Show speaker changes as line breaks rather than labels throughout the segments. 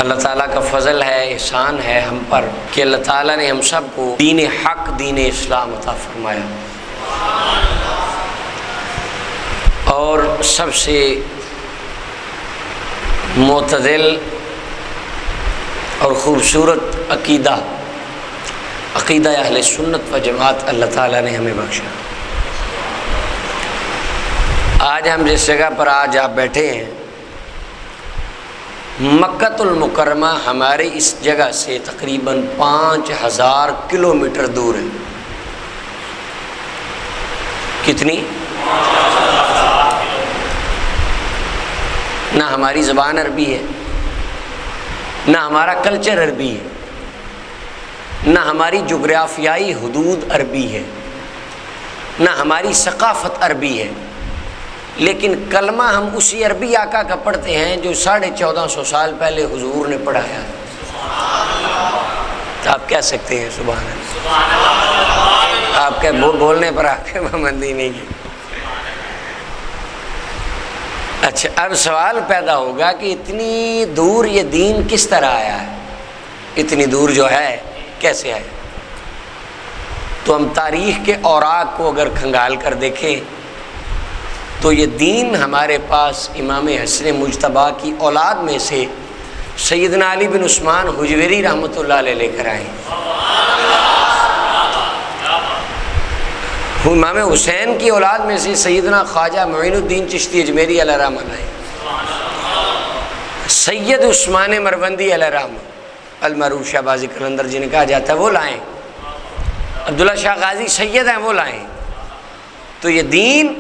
اللہ تعالیٰ کا فضل ہے، احسان ہے ہم پر کہ اللہ تعالیٰ نے ہم سب کو دین حق، دین اسلام عطا فرمایا، اور سب سے معتدل اور خوبصورت عقیدہ اہل سنت و جماعت اللہ تعالیٰ نے ہمیں بخشا۔ آج ہم جس جگہ پر آج آپ بیٹھے ہیں، مکۃ المکرمہ ہمارے اس جگہ سے تقریباً 5000 کلومیٹر دور ہے۔ کتنی؟ نہ ہماری زبان عربی ہے، نہ ہمارا کلچر عربی ہے، نہ ہماری جغرافیائی حدود عربی ہے، نہ ہماری ثقافت عربی ہے، لیکن کلمہ ہم اسی عربی آقا کا پڑھتے ہیں جو 1450 سال پہلے حضور نے پڑھایا۔ تو آپ کہہ سکتے ہیں سبحان اللہ، آپ کے بولنے پر آپ کے پابندی نہیں ہے۔ اچھا، اب سوال پیدا ہوگا کہ اتنی دور یہ دین کس طرح آیا ہے، اتنی دور جو ہے کیسے آیا؟ تو ہم تاریخ کے اوراق کو اگر کھنگال کر دیکھیں تو یہ دین ہمارے پاس امام حسن مجتبیٰ کی اولاد میں سے سیدنا علی بن عثمان حجویری رحمۃ اللہ علیہ لے کر آئے۔ امام حسین کی اولاد میں سے سیدنا خواجہ معین الدین چشتی اجمیری علیہ رحمہ آئے، سید عثمان مروندی علیہ رحمہ، المعروف شہبازی قلندر جنہیں کہا جاتا ہے، وہ لائیں۔ عبداللہ شاہ غازی سید ہیں، وہ لائیں۔ تو یہ دین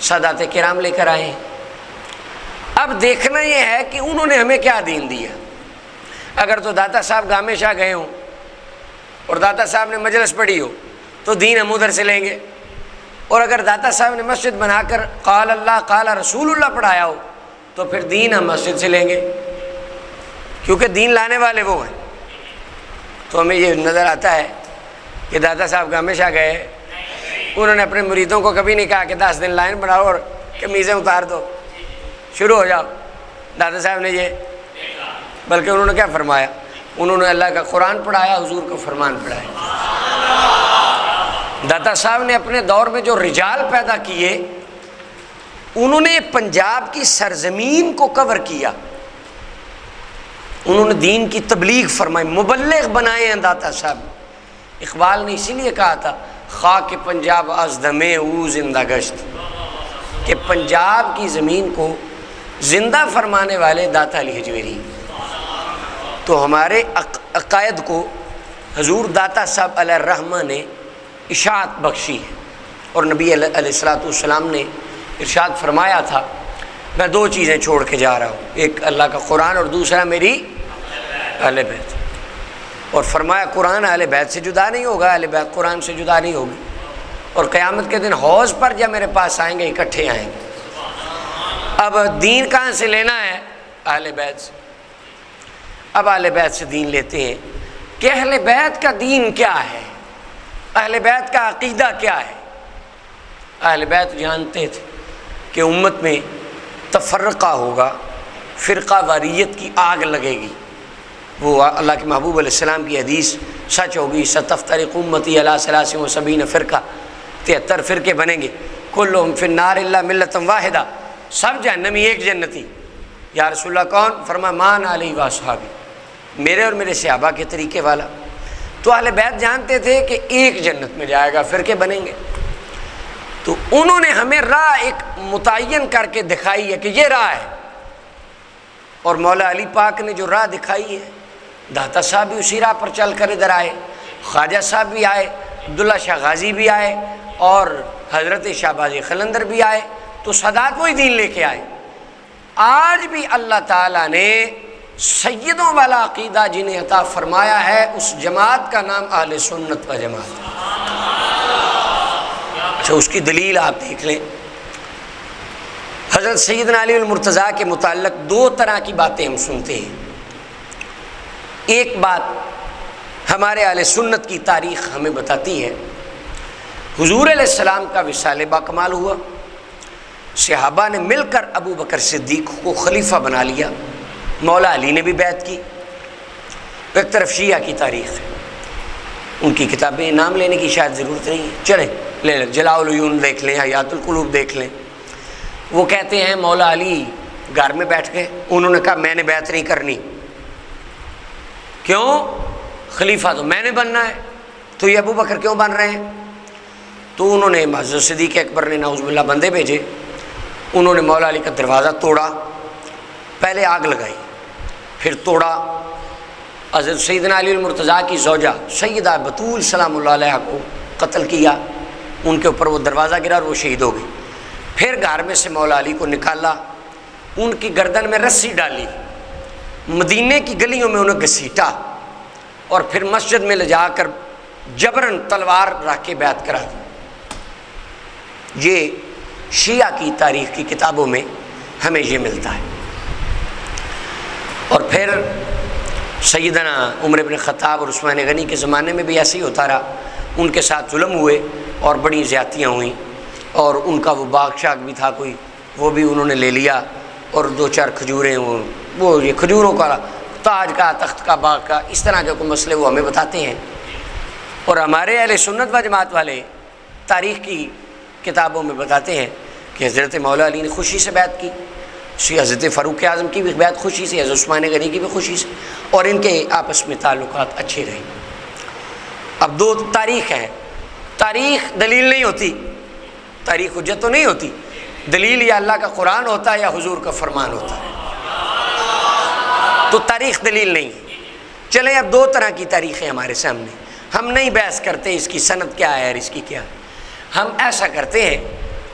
سادات کرام لے کر آئے۔ اب دیکھنا یہ ہے کہ انہوں نے ہمیں کیا دین دیا۔ اگر تو داتا صاحب گامے شاہ گئے ہوں اور داتا صاحب نے مجلس پڑھی ہو تو دین ہم ادھر سے لیں گے، اور اگر داتا صاحب نے مسجد بنا کر قال اللہ قال رسول اللہ پڑھایا ہو تو پھر دین ہم مسجد سے لیں گے، کیونکہ دین لانے والے وہ ہیں۔ تو ہمیں یہ نظر آتا ہے کہ داتا صاحب گامے شاہ گئے، انہوں نے اپنے مریدوں کو کبھی نہیں کہا کہ 10 دن لائن بناؤ اور قمیضیں اتار دو، شروع ہو جاؤ۔ داتا صاحب نے یہ، بلکہ انہوں نے کیا فرمایا؟ انہوں نے اللہ کا قرآن پڑھایا، حضور کو فرمان پڑھایا۔ داتا صاحب نے اپنے دور میں جو رجال پیدا کیے، انہوں نے پنجاب کی سرزمین کو کور کیا، انہوں نے دین کی تبلیغ فرمائی، مبلغ بنائے ہیں داتا صاحب۔ اقبال نے اسی لیے کہا تھا خاک پنجاب از دمے او زندہ گشت، کہ پنجاب کی زمین کو زندہ فرمانے والے داتا علی حجویری۔ تو ہمارے عقائد کو حضور داتا صاحب علیہ الرحمہ نے اشاعت بخشی ہے، اور نبی علیہ الصلوۃ والسلام نے ارشاد فرمایا تھا میں 2 چیزیں چھوڑ کے جا رہا ہوں، ایک اللہ کا قرآن اور دوسرا میری اہل بیت، اور فرمایا قرآن اہل بیت سے جدا نہیں ہوگا، اہل بیت قرآن سے جدا نہیں ہوگی، اور قیامت کے دن حوض پر جب میرے پاس آئیں گے اکٹھے آئیں گے۔ اب دین کہاں سے لینا ہے؟ اہل بیت سے۔ اب اہل بیت سے دین لیتے ہیں کہ اہل بیت کا دین کیا ہے، اہل بیت کا عقیدہ کیا ہے۔ اہل بیت جانتے تھے کہ امت میں تفرقہ ہوگا، فرقہ واریت کی آگ لگے گی، وہ اللہ کے محبوب علیہ السلام کی حدیث سچ ہوگی، ستفترق امتی علی 73 فرقہ، 73 فرقے بنیں گے، کلہم فی النار الا ملۃ واحدہ، سب جہنمی ایک جنتی۔ یا رسول اللہ کون؟ فرمایا مان علی و اصحابی، میرے اور میرے صحابہ کے طریقے والا۔ تو اہل بیت جانتے تھے کہ ایک جنت میں جائے گا، فرقے بنیں گے۔ تو انہوں نے ہمیں راہ ایک متعین کر کے دکھائی ہے کہ یہ راہ ہے، اور مولا علی پاک نے جو راہ دکھائی ہے، داتا صاحب بھی اسی راہ پر چل کر ادھر آئے، خواجہ صاحب بھی آئے، عبداللہ شاہ غازی بھی آئے، اور حضرت شہبازی قلندر بھی آئے، تو سادات وہی دین لے کے آئے۔ آج بھی اللہ تعالیٰ نے سیدوں والا عقیدہ جنہیں عطا فرمایا ہے، اس جماعت کا نام اہل سنت و جماعت۔ اچھا، اس کی دلیل آپ دیکھ لیں۔ حضرت سیدنا علی المرتضیٰ کے متعلق 2 طرح کی باتیں ہم سنتے ہیں۔ ایک بات ہمارے اہل سنت کی تاریخ ہمیں بتاتی ہے، حضور علیہ السلام کا وصال باکمال ہوا، صحابہ نے مل کر ابو بکر صدیق کو خلیفہ بنا لیا، مولا علی نے بھی بیعت کی. ایک طرف شیعہ کی تاریخ ہے، ان کی کتابیں نام لینے کی شاید ضرورت نہیں ہے، چلیں لے لیں. جلاء العیون دیکھ لیں، حیات القلوب دیکھ لیں. وہ کہتے ہیں مولا علی گھر میں بیٹھ گئے، انہوں نے کہا میں نے بیعت نہیں کرنی. کیوں؟ خلیفہ تو میں نے بننا ہے، تو یہ ابو بکر کیوں بن رہے ہیں؟ تو انہوں نے حضرت صدیق اکبر نے نعوذ باللہ بندے بھیجے، انہوں نے مولا علی کا دروازہ توڑا، پہلے آگ لگائی پھر توڑا. حضرت سیدنا علی المرتضیٰ کی زوجہ سیدہ بطول سلام اللہ علیہ کو قتل کیا، ان کے اوپر وہ دروازہ گرا اور وہ شہید ہو گئی. پھر گھر میں سے مولا علی کو نکالا، ان کی گردن میں رسی ڈالی، مدینے کی گلیوں میں انہیں گھسیٹا اور پھر مسجد میں لے جا کر جبراً تلوار رکھ کے بیعت کرا دی. یہ شیعہ کی تاریخ کی کتابوں میں ہمیں یہ ملتا ہے. اور پھر سیدنا عمر بن خطاب اور عثمان غنی کے زمانے میں بھی ایسے ہی ہوتا رہا، ان کے ساتھ ظلم ہوئے اور بڑی زیادتیاں ہوئیں، اور ان کا وہ باغ شاغ بھی تھا کوئی، وہ بھی انہوں نے لے لیا، اور 2-4 کھجوریں وہ یہ کھجوروں کا تاج کا تخت کا باغ کا اس طرح کے کوئی مسئلے وہ ہمیں بتاتے ہیں. اور ہمارے اہل سنت و جماعت والے تاریخ کی کتابوں میں بتاتے ہیں کہ حضرت مولا علی نے خوشی سے بیعت کی، حضرت فاروق اعظم کی بھی بیعت خوشی سے، حضرت عثمان غنی کی بھی خوشی سے، اور ان کے آپس میں تعلقات اچھے رہے. اب 2 تاریخ ہیں. تاریخ دلیل نہیں ہوتی، تاریخ حجت تو نہیں ہوتی، دلیل یا اللہ کا قرآن ہوتا ہے یا حضور کا فرمان ہوتا ہے، تو تاریخ دلیل نہیں ہے. چلیں اب 2 طرح کی تاریخیں ہمارے سامنے، ہم نہیں بحث کرتے اس کی سند کیا ہے اور اس کی کیا ہے. ہم ایسا کرتے ہیں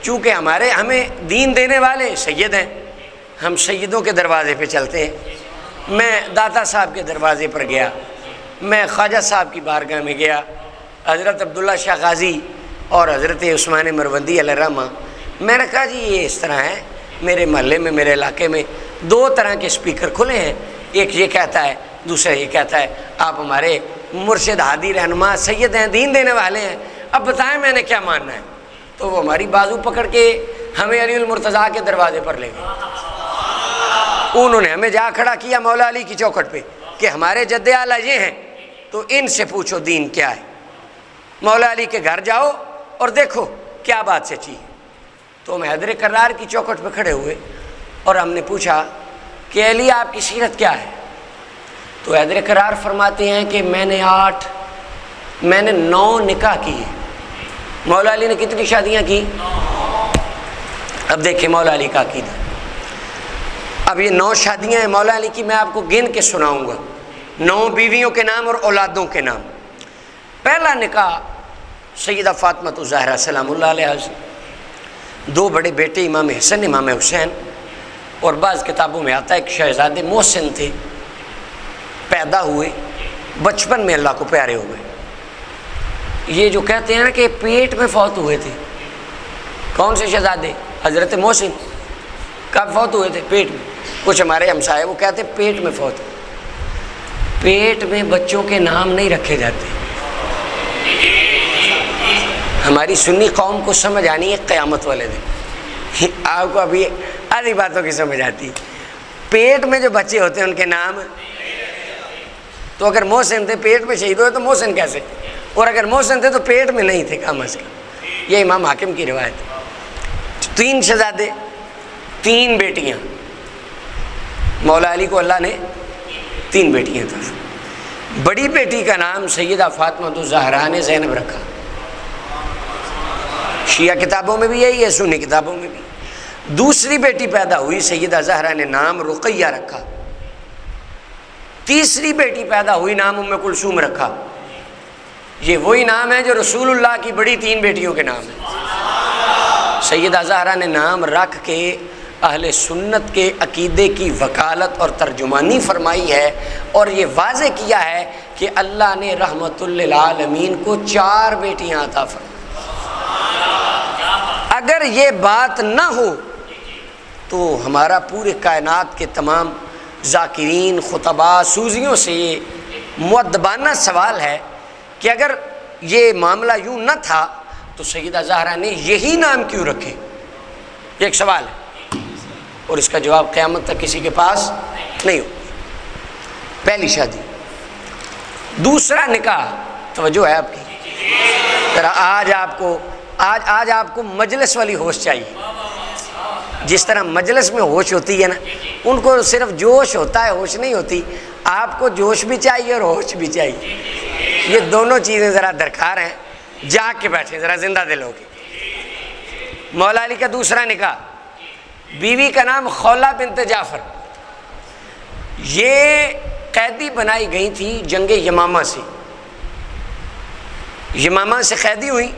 چونکہ ہمیں دین دینے والے سید ہیں، ہم سیدوں کے دروازے پہ چلتے ہیں. میں داتا صاحب کے دروازے پر گیا، میں خواجہ صاحب کی بارگاہ میں گیا، حضرت عبداللہ شاہ غازی اور حضرت عثمان مروندی علیہ الرحمہ. میں نے کہا جی یہ اس طرح ہے، میرے محلے میں میرے علاقے میں 2 طرح کے سپیکر کھلے ہیں، ایک یہ کہتا ہے، دوسرا یہ کہتا ہے آپ ہمارے مرشد ہادی رہنما سید ہیں، دین دینے والے ہیں، اب بتائیں میں نے کیا ماننا ہے. تو وہ ہماری بازو پکڑ کے ہمیں علی المرتضیٰ کے دروازے پر لے گئے. انہوں نے ہمیں جا کھڑا کیا مولا علی کی چوکھٹ پہ کہ ہمارے جد اعلیٰ یہ ہیں، تو ان سے پوچھو دین کیا ہے. مولا علی کے گھر جاؤ اور دیکھو کیا بات سچی ہے. تو ہم حیدر کرار کی چوکھٹ پہ کھڑے ہوئے اور ہم نے پوچھا کہ علی آپ کی سیرت کیا ہے. تو حیدر کرار فرماتے ہیں کہ میں نے 9 نکاح کیے. مولا علی نے کتنی شادیاں کی؟ اب دیکھیں مولا علی کا عقیدہ. اب یہ 9 شادیاں ہیں مولا علی کی، میں آپ کو گن کے سناؤں گا، 9 بیویوں کے نام اور اولادوں کے نام. پہلا نکاح سیدہ فاطمہ الزہرا سلام اللہ علیہ سے، 2 بڑے بیٹے امام حسن امام حسین، اور بعض کتابوں میں آتا ہے کہ شہزادے محسن تھے، پیدا ہوئے بچپن میں اللہ کو پیارے ہوئے. یہ جو کہتے ہیں نا کہ پیٹ میں فوت ہوئے تھے، کون سے شہزادے؟ حضرت محسن. کب فوت ہوئے تھے؟ پیٹ میں. کچھ ہمارے ہمسائے وہ کہتے ہیں پیٹ میں فوت. پیٹ میں بچوں کے نام نہیں رکھے جاتے. ہماری سنی قوم کو سمجھ آنی ہے قیامت والے دن. آپ کو ابھی آدھی باتوں کی سمجھ آتی ہے. پیٹ میں جو بچے ہوتے ہیں ان کے نام، تو اگر محسن تھے پیٹ میں شہید ہوئے تو محسن کیسے، اور اگر محسن تھے تو پیٹ میں نہیں تھے کم از کم. یہ امام حاکم کی روایت ہے. 3 شہزادے 3 بیٹیاں. مولا علی کو اللہ نے 3 بیٹیاں تھا. بڑی بیٹی کا نام سیدہ فاطمہ الزہرا نے زینب رکھا. شیعہ کتابوں میں بھی یہی ہے، سنی کتابوں میں بھی. دوسری بیٹی پیدا ہوئی سیدہ زہرا نے نام رقیہ رکھا. تیسری بیٹی پیدا ہوئی نام ام کلثوم رکھا. یہ وہی نام ہے جو رسول اللہ کی بڑی 3 بیٹیوں کے نام ہیں. سیدہ زہرا نے نام رکھ کے اہل سنت کے عقیدے کی وکالت اور ترجمانی فرمائی ہے، اور یہ واضح کیا ہے کہ اللہ نے رحمت للعالمین کو 4 بیٹیاں عطا فرمائیں. اگر یہ بات نہ ہو تو ہمارا پورے کائنات کے تمام ذاکرین، خطباء، سوزیوں سے یہ مؤدبانہ سوال ہے کہ اگر یہ معاملہ یوں نہ تھا تو سیدہ زہرا نے یہی نام کیوں رکھے؟ یہ ایک سوال ہے، اور اس کا جواب قیامت تک کسی کے پاس نہیں ہو. پہلی شادی۔ دوسرا نکاح، توجہ ہے آپ کی ذرا، آج آپ کو مجلس والی ہوش چاہیے۔ جس طرح مجلس میں ہوش ہوتی ہے نا، ان کو صرف جوش ہوتا ہے، ہوش نہیں ہوتی۔ آپ کو جوش بھی چاہیے اور ہوش بھی چاہیے، یہ دونوں چیزیں ذرا درکار ہیں۔ جاگ کے بیٹھیں ذرا، زندہ دل ہو کے۔ مولا علی کا دوسرا نکاح، بیوی کا نام خولہ بنت جعفر، یہ قیدی بنائی گئی تھی جنگ یمامہ سے۔ یمامہ سے قیدی ہوئی،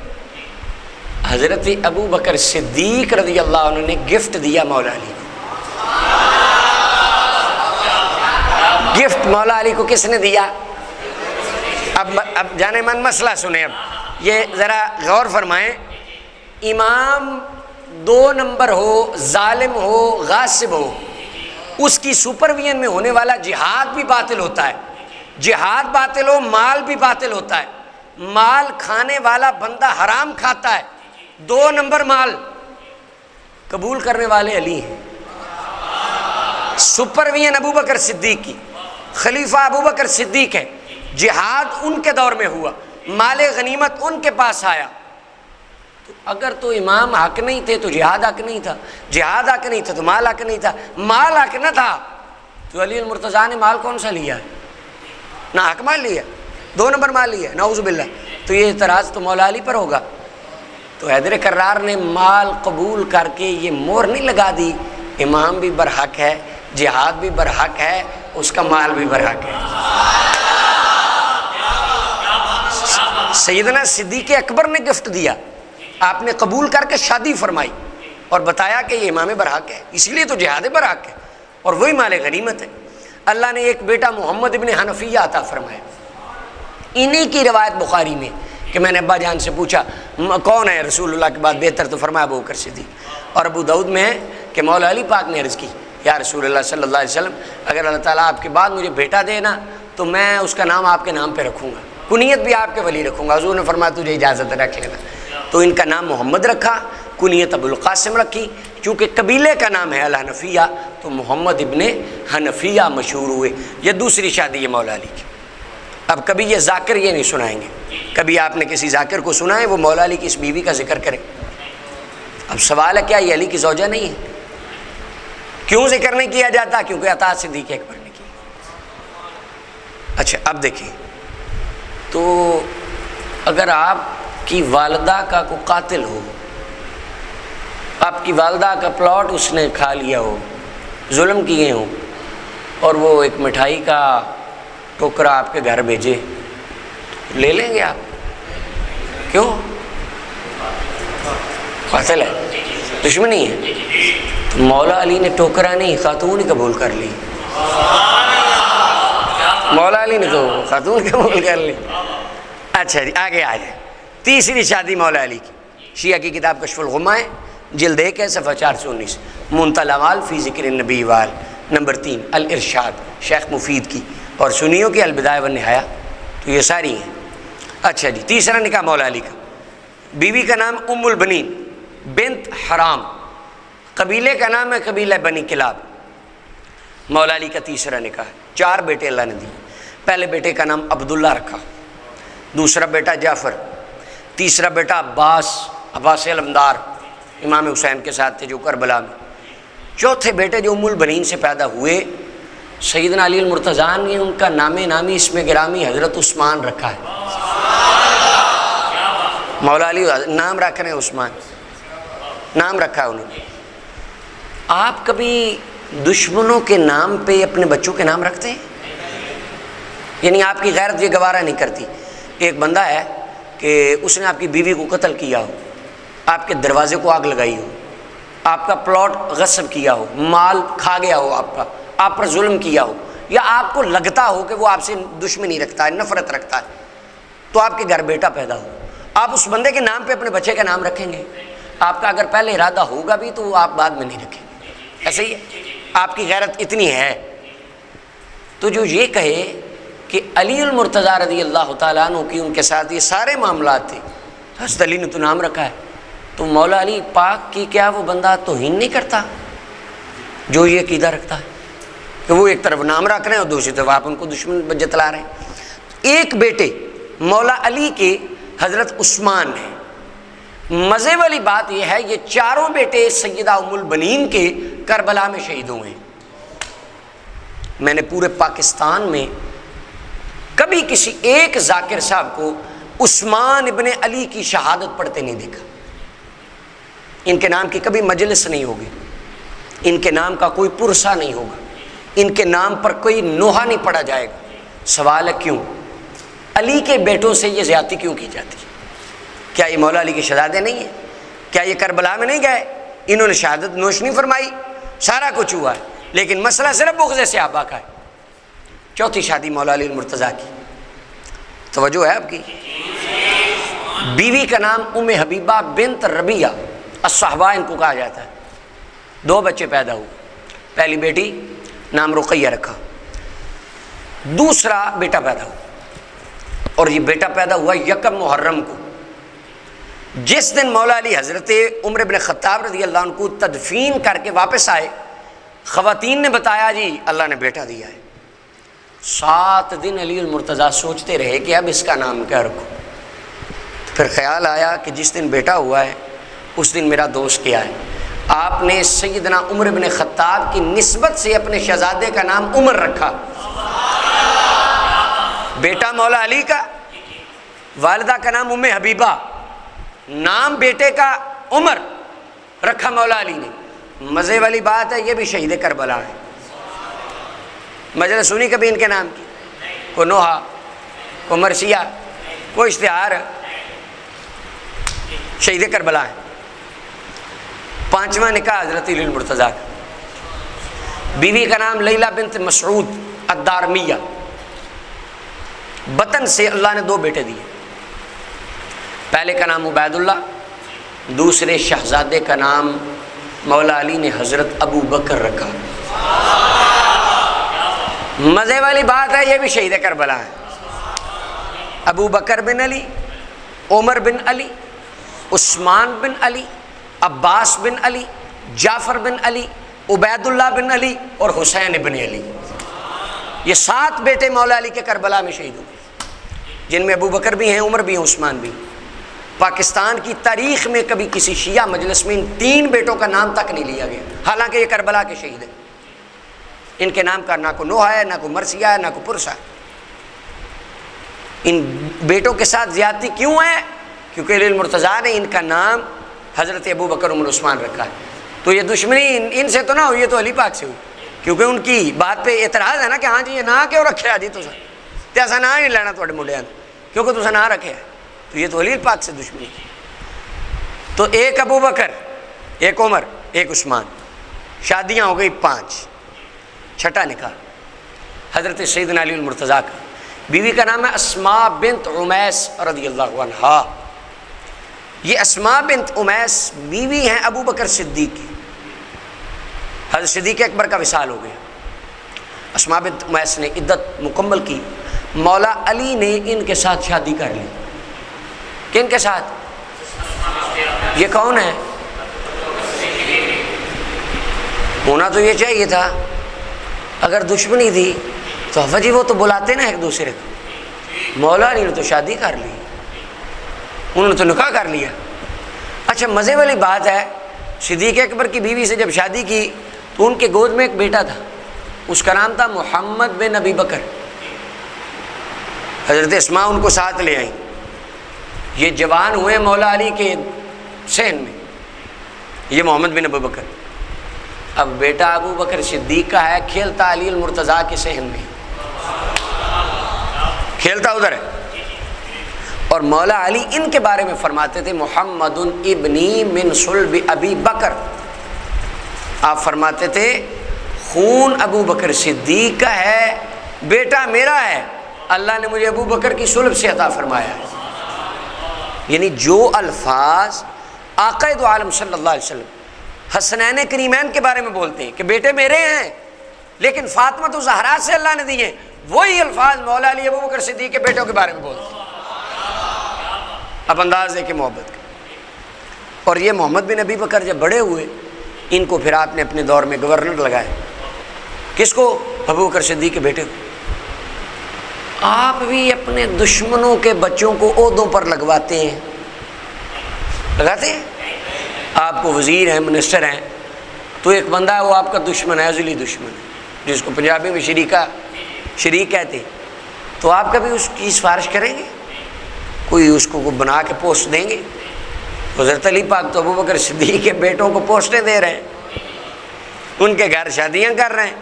حضرت ابو بکر صدیق رضی اللہ عنہ نے گفٹ دیا مولا علی کو۔ گفٹ مولا علی کو کس نے دیا؟ اب جانے من مسئلہ سنیں، اب یہ ذرا غور فرمائیں۔ امام 2 نمبر ہو، ظالم ہو، غاصب ہو، اس کی سپرویژن میں ہونے والا جہاد بھی باطل ہوتا ہے۔ جہاد باطل ہو، مال بھی باطل ہوتا ہے۔ مال کھانے والا بندہ حرام کھاتا ہے۔ 2 نمبر مال قبول کرنے والے علی ہیں۔ سپرویژن ابو بکر صدیق کی، خلیفہ ابو بکر صدیق ہے، جہاد ان کے دور میں ہوا، مال غنیمت ان کے پاس آیا۔ تو اگر تو امام حق نہیں تھے تو جہاد حق نہیں تھا، جہاد حق نہیں تھا تو مال حق نہیں تھا، مال حق نہ تھا تو علی المرتضیٰ نے مال کون سا لیا ہے؟ نہ حق مال لیا، 2 نمبر مال لیا، نعوذ باللہ۔ تو یہ اعتراض تو مولا علی پر ہوگا۔ تو حیدر کرار نے مال قبول کر کے یہ مہر نہیں لگا دی، امام بھی برحق ہے، جہاد بھی برحق ہے، اس کا مال بھی برحق ہے۔ سیدنا صدیق اکبر نے گفٹ دیا، آپ نے قبول کر کے شادی فرمائی اور بتایا کہ یہ امام برحق ہے، اس لیے تو جہاد برحق ہے اور وہی مال غنیمت ہے۔ اللہ نے ایک بیٹا محمد ابن حنفیہ عطا فرمایا، انہی کی روایت بخاری میں کہ میں نے ابا جان سے پوچھا کون ہے رسول اللہ کے بعد بہتر، تو فرمایا ابو بکر صدیق۔ اور ابو داؤد میں ہے کہ مولا علی پاک نے عرض کی یا رسول اللہ صلی اللہ علیہ وسلم، اگر اللہ تعالیٰ آپ کے بعد مجھے بیٹا دے نا تو میں اس کا نام آپ کے نام پہ رکھوں گا، کنیت بھی آپ کے ولی رکھوں گا۔ حضور نے فرمایا تجھے اجازت ہے، رکھ لینا۔ تو ان کا نام محمد رکھا، کنیت ابو القاسم رکھی، چونکہ قبیلے کا نام ہے الحنفیہ تو محمد ابن حنفیہ مشہور ہوئے۔ یہ دوسری شادی ہے مولا علی کی۔ اب کبھی یہ ذاکر یہ نہیں سنائیں گے، کبھی آپ نے کسی ذاکر کو سنا ہے وہ مولا علی کی اس بیوی کا ذکر کرے؟ اب سوال ہے کیا یہ علی کی زوجہ نہیں ہے؟ کیوں ذکر نہیں کیا جاتا؟ کیونکہ عطا صدیق اکبر نے کی۔ اچھا اب دیکھیں، تو اگر آپ کی والدہ کا کوئی قاتل ہو، آپ کی والدہ کا پلاٹ اس نے کھا لیا ہو، ظلم کیے ہوں، اور وہ ایک مٹھائی کا ٹوکرا آپ کے گھر بھیجے، لے لیں گے آپ؟ کیوں؟ قاتل ہے، دشمنی ہے۔ تو مولا علی نے ٹوکرا نہیں، خاتون ہی قبول کر لی۔ مولا علی نے تو خاتون قبول کر لی۔ اچھا جی آگے آ جائیں۔ تیسری شادی مولا علی کی، شیعہ کی کتاب کشف الغمہ ہے، جلد 1 ہے، صفحہ 419، منتهى الاعمال فی ذکر النبی وال، نمبر 3 الارشاد شیخ مفید کی، اور سنیوں کی البدایہ والنہایہ۔ تو یہ ساری ہیں۔ اچھا جی تیسرا نکاح مولا علی کا، بیوی کا نام ام البنین بنت حرام، قبیلے کا نام ہے قبیلہ بنی کلاب۔ مولا علی کا تیسرا نکاح ہے، 4 بیٹے اللہ نے دیے۔ پہلے بیٹے کا نام عبداللہ رکھا، دوسرا بیٹا جعفر، تیسرا بیٹا عباس علمدار امام حسین کے ساتھ تھے جو کربلا میں، چوتھے بیٹے جو ام البنین سے پیدا ہوئے سیدنا علی المرتضیٰ نے ان کا نام نامی اسم گرامی حضرت عثمان رکھا ہے۔ مولا علی نام رکھ رہے ہیں عثمان، نام رکھا ہے انہوں نے۔ آپ کبھی دشمنوں کے نام پہ اپنے بچوں کے نام رکھتے ہیں؟ یعنی آپ کی غیرت یہ گوارہ نہیں کرتی، ایک بندہ ہے کہ اس نے آپ کی بیوی کو قتل کیا ہو، آپ کے دروازے کو آگ لگائی ہو، آپ کا پلاٹ غصب کیا ہو، مال کھا گیا ہو آپ پر ظلم کیا ہو، یا آپ کو لگتا ہو کہ وہ آپ سے دشمنی رکھتا ہے، نفرت رکھتا ہے، تو آپ کے گھر بیٹا پیدا ہو، آپ اس بندے کے نام پہ اپنے بچے کا نام رکھیں گے؟ آپ کا اگر پہلے ارادہ ہوگا بھی تو آپ بعد میں نہیں رکھیں گے، ایسے ہی ہے۔ آپ کی غیرت اتنی ہے تو جو یہ کہے کہ علی المرتضیٰ رضی اللہ تعالیٰ عنہ کی ان کے ساتھ یہ سارے معاملات تھے، حضرت علی نے تو نام رکھا ہے، تو مولا علی پاک کی کیا وہ بندہ توہین نہیں کرتا جو یہ عقیدہ رکھتا ہے؟ کہ وہ ایک طرف نام رکھ رہے ہیں اور دوسری طرف آپ ان کو دشمن جتلا رہے ہیں۔ ایک بیٹے مولا علی کے حضرت عثمان ہیں۔ مزے والی بات یہ ہے یہ چاروں بیٹے سیدہ ام البنین کے کربلا میں شہید ہوئے ہیں۔ میں نے پورے پاکستان میں کبھی کسی ایک ذاکر صاحب کو عثمان ابن علی کی شہادت پڑھتے نہیں دیکھا۔ ان کے نام کی کبھی مجلس نہیں ہوگی، ان کے نام کا کوئی پرسہ نہیں ہوگا، ان کے نام پر کوئی نوحہ نہیں پڑھا جائے گا۔ سوال ہے کیوں؟ علی کے بیٹوں سے یہ زیادتی کیوں کی جاتی ہے؟ کیا یہ مولا علی کے شہزادے نہیں ہیں؟ کیا یہ کربلا میں نہیں گئے؟ انہوں نے شہادت نوش نہیں فرمائی، سارا کچھ ہوا ہے، لیکن مسئلہ صرف بغض صحابہ کا ہے۔ چوتھی شادی مولا علی المرتضیٰ کی، توجہ ہے آپ کی؟ بیوی کا نام ام حبیبہ بنت ربیعہ الصحبہ ان کو کہا جاتا ہے۔ 2 بچے پیدا ہوئے، پہلی بیٹی نام رقیہ رکھا، دوسرا بیٹا پیدا ہوا، اور یہ بیٹا پیدا ہوا 1 محرم کو۔ جس دن مولا علی حضرت عمر بن خطاب رضی اللہ عنہ کو تدفین کر کے واپس آئے، خواتین نے بتایا جی اللہ نے بیٹا دیا ہے۔ 7 دن علی المرتضیٰ سوچتے رہے کہ اب اس کا نام کیا رکھوں۔ پھر خیال آیا کہ جس دن بیٹا ہوا ہے اس دن میرا دوست کیا ہے۔ آپ نے سیدنا عمر بن خطاب کی نسبت سے اپنے شہزادے کا نام عمر رکھا۔ بیٹا مولا علی کا، والدہ کا نام ام حبیبہ، نام بیٹے کا عمر رکھا مولا علی نے۔ مزے والی بات ہے یہ بھی شہید کربلا ہے۔ مجلس سنی کبھی ان کے نام کی؟ کو نوحہ، کو مرثیہ، کو اشتہار؟ شہید کربلا ہے۔ 5واں نکاح حضرت علی المرتضیٰ کا، بیوی کا نام لیلہ بنت مسعود الدارمیہ، بطن سے اللہ نے 2 بیٹے دیے، پہلے کا نام عبید اللہ، دوسرے شہزادے کا نام مولا علی نے حضرت ابو بکر رکھا۔ مزے والی بات ہے یہ بھی شہید کربلا ہے۔ ابو بکر بن علی، عمر بن علی، عثمان بن علی، عباس بن علی، جعفر بن علی، عبید اللہ بن علی اور حسین بن علی، یہ 7 بیٹے مولا علی کے کربلا میں شہید ہوئے، جن میں ابو بکر بھی ہیں، عمر بھی ہیں، عثمان بھی ہیں۔ پاکستان کی تاریخ میں کبھی کسی شیعہ مجلس میں ان 3 بیٹوں کا نام تک نہیں لیا گیا، حالانکہ یہ کربلا کے شہید ہیں۔ ان کے نام کا نہ کو نوحہ ہے، نہ کو مرثیہ ہے، نہ کو پرسہ ہے۔ ان بیٹوں کے ساتھ زیادتی کیوں ہے؟ کیونکہ علی المرتضیٰ نے ان کا نام حضرت ابو بکر عمر عثمان رکھا ہے۔ تو یہ دشمنی ان سے تو نہ ہوئی، یہ تو علی پاک سے ہوئی، کیونکہ ان کی بات پہ اعتراض ہے نا کہ ہاں جی یہ نہ کیوں رکھے جی تسا تے ایسا نہ ہی لینا تھوڑے منڈیاں کیونکہ تسا نہ رکھے، تو یہ تو علی پاک سے دشمنی ہے۔ تو ایک ابو بکر، ایک عمر، ایک عثمان، شادیاں ہو گئی 5۔ چھٹا نکاح حضرت سیدنا علی المرتضیٰ کا، بیوی کا نام ہے اسماء بنت عمیس رضی اللہ عنہا۔ یہ اسماء بنت عمیس بیوی ہیں ابو بکر صدیق کی، حضرت صدیق اکبر کا وصال ہو گیا۔ اسماء بنت عمیس نے عدت مکمل کی، مولا علی نے ان کے ساتھ شادی کر لی۔ کن کے ساتھ؟ یہ کون ہے؟ ہونا تو یہ چاہیے تھا، اگر دشمنی تھی تو جی وہ تو بلاتے نا ایک دوسرے کو۔ مولا علی نے تو شادی کر لی، انہوں نے تو نکاح کر لیا۔ اچھا مزے والی بات ہے، صدیق اکبر کی بیوی سے جب شادی کی تو ان کے گود میں ایک بیٹا تھا، اس کا نام تھا محمد بن ابی بکر۔ حضرت اسماء ان کو ساتھ لے آئیں، یہ جوان ہوئے مولا علی کے صحن میں، یہ محمد بن ابی بکر۔ اب بیٹا ابو بکر صدیق کا ہے، کھیلتا علی المرتضیٰ کے صحن میں، کھیلتا ادھر ہے۔ اور مولا علی ان کے بارے میں فرماتے تھے محمد ابنی من صلب ابی بکر، آپ فرماتے تھے خون ابو بکر صدیق کا ہے، بیٹا میرا ہے، اللہ نے مجھے ابو بکر کی صلب سے عطا فرمایا ہے۔ یعنی جو الفاظ آقا دو عالم صلی اللہ علیہ وسلم حسنین کریمین کے بارے میں بولتے ہیں کہ بیٹے میرے ہیں لیکن فاطمہ زہرا سے اللہ نے دیے، وہی الفاظ مولا علی ابو بکر صدیق کے بیٹوں کے بارے میں بولتے ہیں۔ اب انداز ہے کہ محبت کا۔ اور یہ محمد بن ابی بکر جب بڑے ہوئے، ان کو پھر آپ نے اپنے دور میں گورنر لگائے، کس کو؟ ابو بکر صدیق کے بیٹے کو۔ آپ بھی اپنے دشمنوں کے بچوں کو عہدوں پر لگواتے ہیں، لگاتے ہیں؟ آپ کو وزیر ہیں، منسٹر ہیں، تو ایک بندہ ہے وہ آپ کا دشمن ہے، ازلی دشمن ہے، جس کو پنجابی میں شریک کہتے ہیں، تو آپ کبھی اس کی سفارش کریں گے؟ کوئی اس کو بنا کے پوسٹ دیں گے؟ حضرت علی پاک تو ابو بکر صدیق کے بیٹوں کو پوسٹیں دے رہے ہیں، ان کے گھر شادیاں کر رہے ہیں،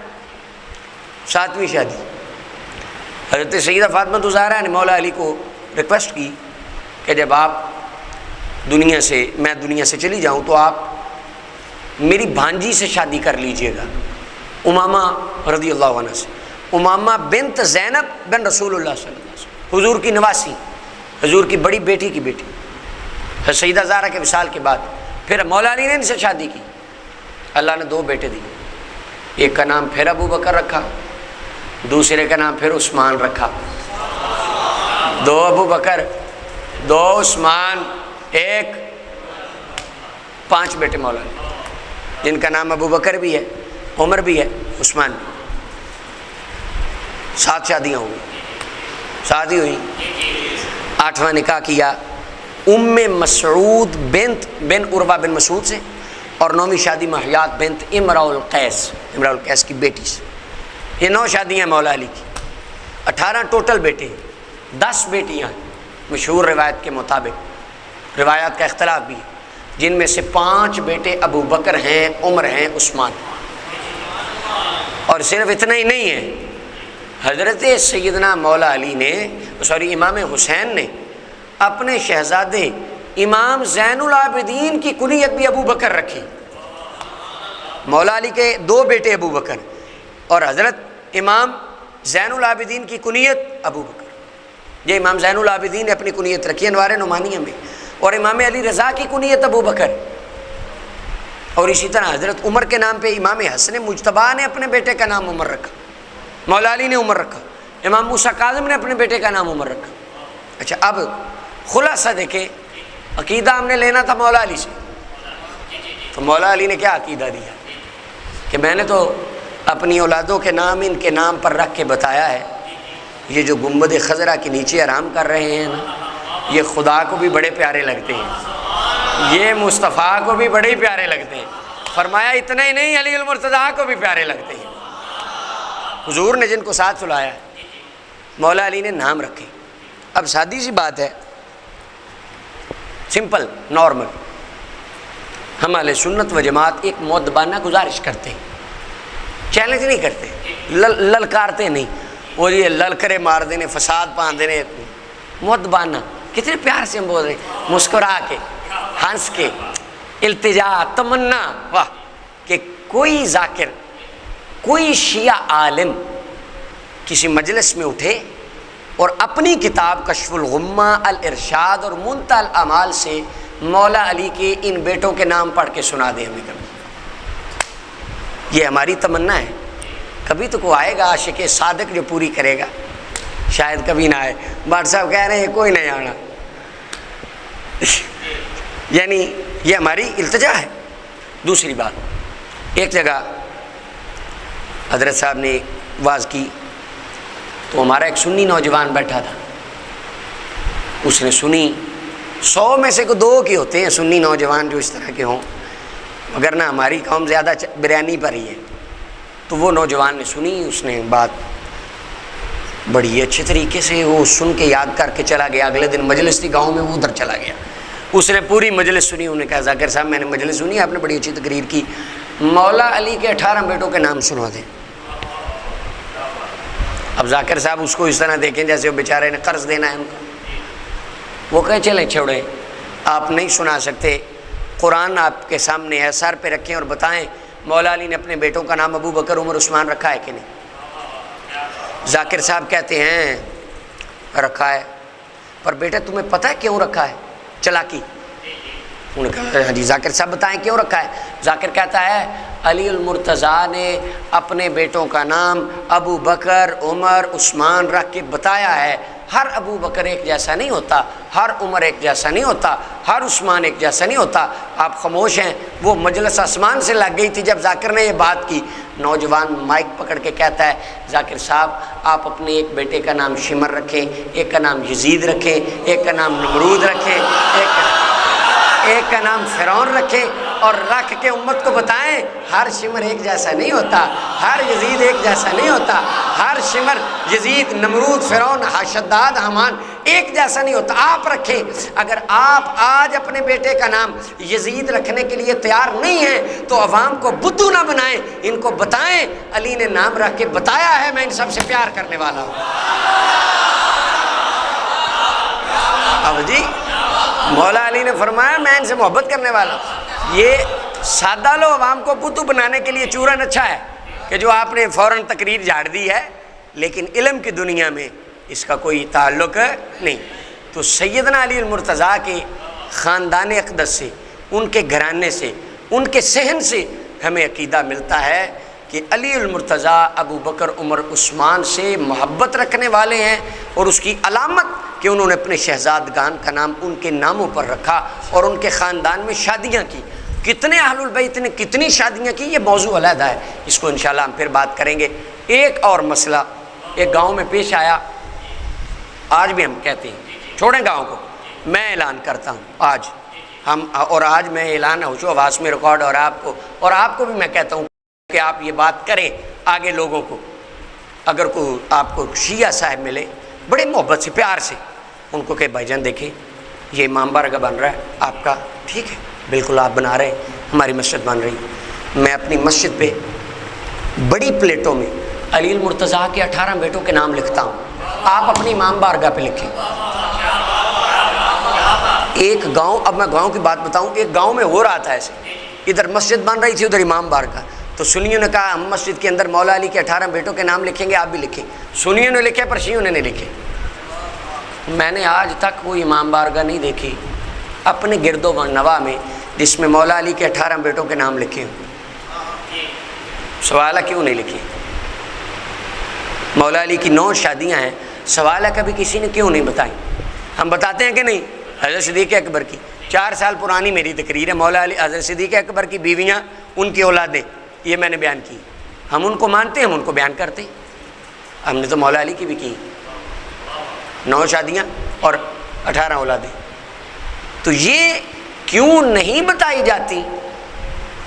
7ویں شادی۔ حضرت سیدہ فاطمہ الزہرا نے مولا علی کو ریکویسٹ کی کہ جب میں دنیا سے چلی جاؤں تو آپ میری بھانجی سے شادی کر لیجئے گا، امامہ رضی اللہ عنہ سے، امامہ بنت زینب بن رسول اللہ صلی اللہ علیہ وسلم، حضور کی نواسی، حضور کی بڑی بیٹی کی بیٹی، سیدہ زہرا کے وصال کے بعد پھر مولا علی نے ان سے شادی کی۔ اللہ نے 2 بیٹے دیے، ایک کا نام پھر ابو بکر رکھا، دوسرے کا نام پھر عثمان رکھا۔ 2 ابو بکر، 2 عثمان، 1 5 بیٹے مولا علی، جن کا نام ابو بکر بھی ہے، عمر بھی ہے، عثمان بھی۔ 7 شادیاں ہوئی، شادی ہوئی، 8واں نکاح کیا ام مسعود بن عروہ بن مسعود سے، اور 9ویں شادی مہیات بنت امراء القیس کی بیٹی سے۔ یہ 9 شادیاں مولا علی کی، 18 ٹوٹل بیٹے، 10 بیٹیاں مشہور روایت کے مطابق، روایات کا اختلاف بھی ہے، جن میں سے 5 بیٹے ابو بکر ہیں، عمر ہیں، عثمان، اور صرف اتنا ہی نہیں ہے، حضرت سیدنا مولا علی نے امام حسین نے اپنے شہزادے امام زین العابدین کی کنیت بھی ابو بکر رکھی۔ مولا علی کے 2 بیٹے ابو بکر، اور حضرت امام زین العابدین کی کنیت ابو بکر۔ یہ امام زین العابدین نے اپنی کنیت رکھی انوار نعمانیہ میں، اور امام علی رضا کی کنیت ابو بکر، اور اسی طرح حضرت عمر کے نام پہ امام حسن مجتبیٰ نے اپنے بیٹے کا نام عمر رکھا، مولا علی نے عمر رکھا، امام موسیٰ کاظم نے اپنے بیٹے کا نام عمر رکھا۔ اچھا، اب خلاصہ دیکھیں، عقیدہ ہم نے لینا تھا مولا علی سے، تو مولا علی نے کیا عقیدہ دیا کہ میں نے تو اپنی اولادوں کے نام ان کے نام پر رکھ کے بتایا ہے، یہ جو گنبد خضرا کے نیچے آرام کر رہے ہیں نا، یہ خدا کو بھی بڑے پیارے لگتے ہیں، یہ مصطفیٰ کو بھی بڑے پیارے لگتے ہیں، فرمایا اتنا ہی نہیں، علی المرتضیٰ کو بھی پیارے لگتے ہیں۔ حضور نے جن کو ساتھ سلایا، مولا علی نے نام رکھے۔ اب سادی سی بات ہے، سمپل نارمل، ہم اہل سنت و جماعت ایک مؤدبانہ گزارش کرتے ہیں، چیلنج نہیں کرتے، للکارتے نہیں، وہ یہ للکرے مار دینے، فساد پان دینے، مؤدبانہ کتنے پیار سے ہم بول رہے ہیں، مسکرا کے، ہنس کے، التجا، تمنا، واہ، کہ کوئی ذاکر، کوئی شیعہ عالم کسی مجلس میں اٹھے اور اپنی کتاب کشف الغمہ، الارشاد اور منتہی الاعمال سے مولا علی کے ان بیٹوں کے نام پڑھ کے سنا دے ہمیں کبھی۔ یہ ہماری تمنا ہے، کبھی تو کوئی آئے گا عاشق صادق جو پوری کرے گا، شاید کبھی نہ آئے۔ بھٹ صاحب کہہ رہے ہیں کوئی نہیں آنا، یعنی یہ ہماری التجا ہے۔ دوسری بات، ایک جگہ حضرت صاحب نے واز کی تو ہمارا ایک سنی نوجوان بیٹھا تھا، اس نے سنی، 100 میں سے 2 کے ہوتے ہیں سنی نوجوان جو اس طرح کے ہوں، مگر نہ ہماری قوم زیادہ بریانی پر ہی ہے، تو وہ نوجوان نے سنی، اس نے بات بڑی اچھے طریقے سے وہ سن کے یاد کر کے چلا گیا۔ اگلے دن مجلس تھی گاؤں میں، وہ ادھر چلا گیا، اس نے پوری مجلس سنی۔ انہوں نے کہا ذاکر صاحب میں نے مجلس سنی، آپ نے بڑی اچھی تقریر کی، مولا علی کے 18 بیٹوں کے نام سنا دیں۔ اب ذاکر صاحب اس کو اس طرح دیکھیں جیسے وہ بیچارے نے قرض دینا ہے ان کو، وہ کہیں چلیں چھوڑیں، آپ نہیں سنا سکتے، قرآن آپ کے سامنے ہے، سر پہ رکھیں اور بتائیں مولا علی نے اپنے بیٹوں کا نام ابو بکر، عمر، عثمان رکھا ہے کہ نہیں؟ ذاکر صاحب کہتے ہیں رکھا ہے، پر بیٹا تمہیں پتہ ہے کیوں رکھا ہے؟ چلاکی۔ انہوں نے کہا ہاں جی ذاکر صاحب بتائیں کیوں رکھا ہے؟ ذاکر کہتا ہے علی المرتضیٰ نے اپنے بیٹوں کا نام ابو بکر، عمر، عثمان رکھ کے بتایا ہے۔ ہر ابو بکر ایک جیسا نہیں ہوتا، ہر عمر ایک جیسا نہیں ہوتا، ہر عثمان ایک جیسا نہیں ہوتا۔ آپ خاموش ہیں۔ وہ مجلس آسمان سے لگ گئی تھی جب ذاکر نے یہ بات کی۔ نوجوان مائک پکڑ کے کہتا ہے ذاکر صاحب آپ اپنے ایک بیٹے کا نام شمر رکھیں، ایک کا نام یزید رکھیں، ایک کا نام نمرود رکھیں، ایک کا نام فرعون رکھیں، اور رکھ کے امت کو بتائیں ہر شمر ایک جیسا نہیں ہوتا، ہر یزید ایک جیسا نہیں ہوتا، ہر شمر، یزید، نمرود، فرعون، شداد، حمان ایک جیسا نہیں ہوتا۔ آپ رکھیں۔ اگر آپ آج اپنے بیٹے کا نام یزید رکھنے کے لیے تیار نہیں ہیں تو عوام کو بدھو نہ بنائیں، ان کو بتائیں علی نے نام رکھ کے بتایا ہے میں ان سب سے پیار کرنے والا ہوں۔ اب جی مولا علی نے فرمایا میں ان سے محبت کرنے والا ہوں۔ یہ سادہ لو عوام کو بدھو بنانے کے لیے چورن اچھا ہے کہ جو آپ نے فوراً تقریر جھاڑ دی ہے، لیکن علم کی دنیا میں اس کا کوئی تعلق نہیں۔ تو سیدنا علی المرتضیٰ کے خاندان اقدس سے، ان کے گھرانے سے، ان کے صحن سے ہمیں عقیدہ ملتا ہے کہ علی المرتضیٰ ابو بکر، عمر، عثمان سے محبت رکھنے والے ہیں، اور اس کی علامت کہ انہوں نے اپنے شہزادگان کا نام ان کے ناموں پر رکھا اور ان کے خاندان میں شادیاں کی۔ کتنے اہل البیت نے کتنی شادیاں کی یہ موضوع علیحدہ ہے، اس کو انشاءاللہ ہم پھر بات کریں گے۔ ایک اور مسئلہ ایک گاؤں میں پیش آیا، آج بھی ہم کہتے ہیں چھوڑیں گاؤں کو، میں اعلان کرتا ہوں آج ہم، اور آج میں اعلان ہوشو آواز میں ریکارڈ، اور آپ کو بھی میں کہتا ہوں کہ آپ یہ بات کریں آگے لوگوں کو۔ اگر کوئی آپ کو شیعہ صاحب ملے بڑے محبت سے پیار سے ان کو کہ بھائی جان دیکھیں یہ امام بارگاہ بن رہا ہے آپ کا، ٹھیک ہے بالکل آپ بنا رہے ہیں، ہماری مسجد بن رہی، میں اپنی مسجد پہ بڑی پلیٹوں میں علی المرتضیٰ کے 18 بیٹوں کے نام لکھتا ہوں، آپ اپنی امام بارگاہ پہ لکھیں۔ ایک گاؤں، اب میں گاؤں کی بات بتاؤں، ایک گاؤں میں ہو رہا تھا ایسے، ادھر مسجد بن رہی تھی ادھر امام بارگاہ، تو سنیوں نے کہا ہم مسجد کے اندر مولا علی کے 18 بیٹوں کے نام لکھیں گے، آپ بھی لکھیں۔ سنیوں نے لکھے پر شیعوں نے نہیں لکھے۔ میں نے آج تک کوئی امام بارگاہ نہیں دیکھی اپنے گرد و نواح میں جس میں مولا علی کے 18 بیٹوں کے نام لکھے ہوں۔ سوال ہے کیوں نہیں لکھے؟ مولا علی کی 9 شادیاں ہیں، سوال ہے کبھی کسی نے کیوں نہیں بتائیں؟ ہم بتاتے ہیں کہ نہیں؟ حضرت صدیق اکبر کی 4 سال پرانی میری تقریر ہے، مولا علی حضرت صدیق اکبر کی بیویاں، ان کی اولادیں، یہ میں نے بیان کی، ہم ان کو مانتے ہیں، ہم ان کو بیان کرتے ہیں۔ ہم نے تو مولا علی کی بھی کی 9 شادیاں اور 18 اولادیں، تو یہ کیوں نہیں بتائی جاتی؟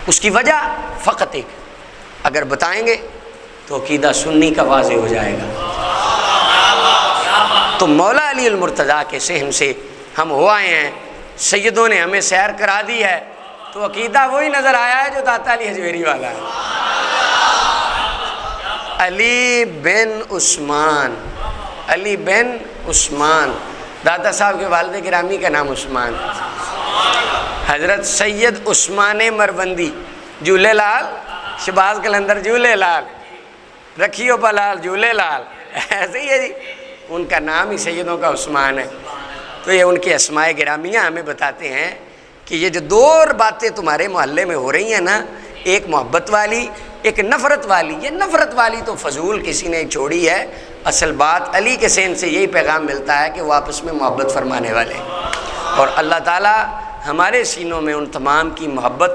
اس کی وجہ فقط ایک، اگر بتائیں گے تو عقیدہ سنی کا واضح ہو جائے گا۔ تو مولا علی المرتضیٰ کے صحن سے ہم ہو آئے ہیں، سیدوں نے ہمیں سیر کرا دی ہے، تو عقیدہ وہی نظر آیا ہے جو داتا علی حجویری والا ہے۔ علی بن عثمان، علی بن عثمان، داتا صاحب کے والد گرامی کا نام عثمان، حضرت سید عثمان مروندی، جھولے لال شباز کلندر جھولے لال، رکھیو پلال جھولے لال، ایسے ہی ہے جی، ان کا نام ہی سیدوں کا عثمان ہے۔ تو یہ ان کی اسماء گرامیہ ہمیں بتاتے ہیں کہ یہ جو 2 باتیں تمہارے محلے میں ہو رہی ہیں نا، ایک محبت والی ایک نفرت والی، یہ نفرت والی تو فضول کسی نے چھوڑی ہے، اصل بات علی کے سین سے یہی پیغام ملتا ہے کہ وہ آپس میں محبت فرمانے والے ہیں، اور اللہ تعالیٰ ہمارے سینوں میں ان تمام کی محبت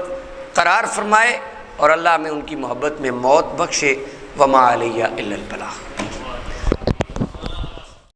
قرار فرمائے، اور اللہ میں ان کی محبت میں موت بخشے۔ وما علیہ الا البلاغ۔